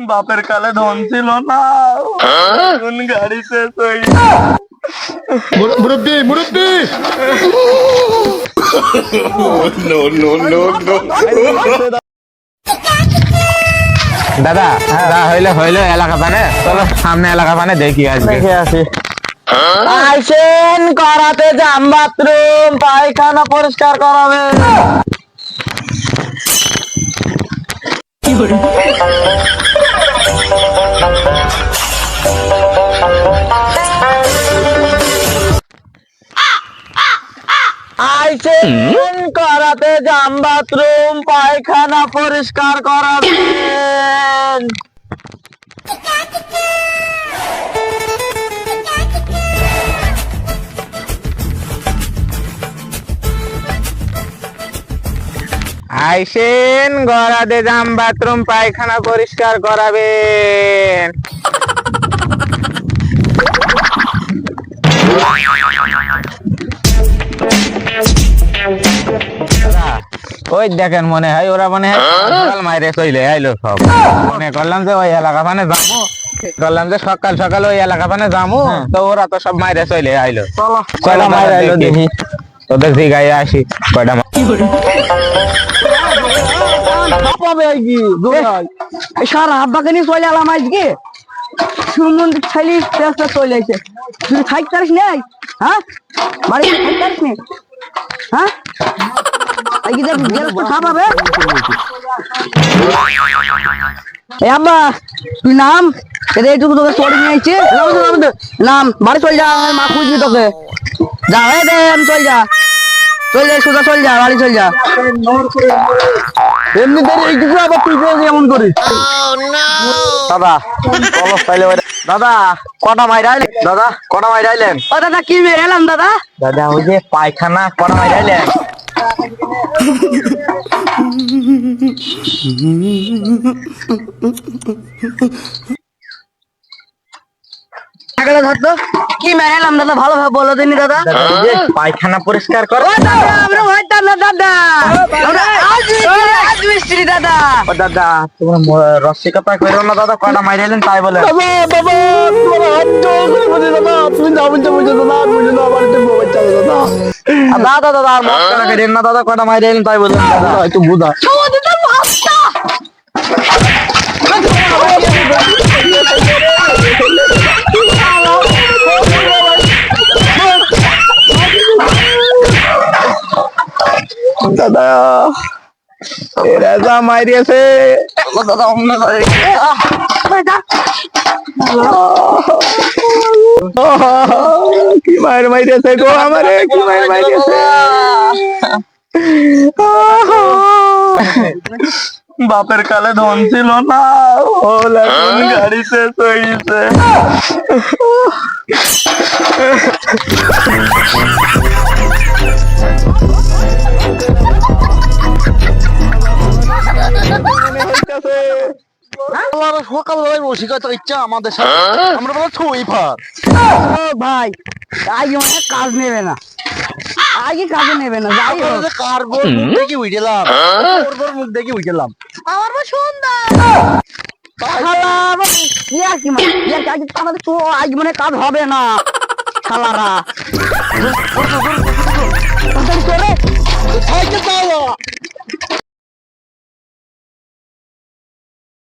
বাপের কালে ধন ছিল না, এখন গাড়ি শেষ হয়ে মুরব্বি মুরব্বি দাদা যা হইলো হইলো, এলাকা পানে চলো সামনে এলাকা পানে দেখি আসবে। দেখে আসি। আইসেন করাতে যাম, বাথরুম পায়খানা পরিষ্কার করাবে। আইসেন করাতে যাম, বাথরুম পায়খানা পরিষ্কার করাবেন। আইসেন গড়াতে যাম, বাথরুম পায়খানা পরিষ্কার করাবেন। ওই দেখেন মনে হয় ওরা মনে হয় সকাল মাইরে চলে আইলো সব। মনে করলাম যে ওই এলাকা পানে যাবো, করলাম যে সকাল সকাল ওই এলাকা পানে যাবো, তো ওরা তো সব মাইরে চলে আইলো। চলো কয়টা মাইরে আইলো দেখি। তোদের জিগাই আসি কয়টা সারা আব্বাকে নিয়ে চলে এলাম আজকে। সুমন্দির ছেলে পেঁচটা চলে এসে তুই খাইতে পারিস নাই? হ্যাঁ, বাড়ি খাইতে পারিস নি? হ্যাঁ, এই যে গেলে তো খাবাবে। এই আব্বা তুই নাম, এদের এইটুকু তোকে চড়ে নিয়ে আইছে। নাম, বাড়ি চল যা, মা খুঁজবি তোকে। যা হয়ে দে, আমি চল যা, চল যা, সোজা চল যা, বাড়ি চল যা। এমনিতে এইটুকু আবার তুই এমন করিস? দাদা চলো তাইলে। দাদা কটা মাইর আইলেন? দাদা কটা মাইর আইলেন? ও দাদা কি মেরে এলাম দাদা? দাদা ওই যে পায়খানা কটা মাইর আইলেন? টাকাটা ধরতো, কি মেরে এলাম দাদা, ভালোভাবে বলো দিনি দাদা। ওই যে পায়খানা পরিষ্কার কর। ও দাদা আমরা হইতাম না দাদা, আমরা আজ মিস্ত্রি দাদা। ও দাদা তোমার রসিকতা করো না দাদা, কটা মাইর আইলেন তাই বলে। দাদা দাদা আর মত কেন করেন না দাদা, কটা মাইর আইলেন তাই বলেন দাদা, একটু বুঝা। দাদা এরা যা মাইরিয়েছে দাদা, কি মায়ের মাইরিয়েছে গো আমারে, কি মায়ের মাইরিয়েছে। বাপের কালে ধন ছিল না, এখন গাড়ি শেষ হয়েছে। সকালবেলায় রসিকতা ইচ্ছা আমাদের সাথে, আমরা বলো ছুঁই ফার। ও ভাই আগে মানে কাজ নেবে না, আগে কাজে নেবে না। যাই হোক, কার গোর মুখ দেখি উঠেলাম, ওর গোর মুখ দেখি উঠেলাম। আমার মা সুন্দর শালা, ইয়ার কি মানে ইয়ার কি, আগে আমাদের তো আগে মানে কাজ হবে না শালারা। তাড়াতাড়ি করে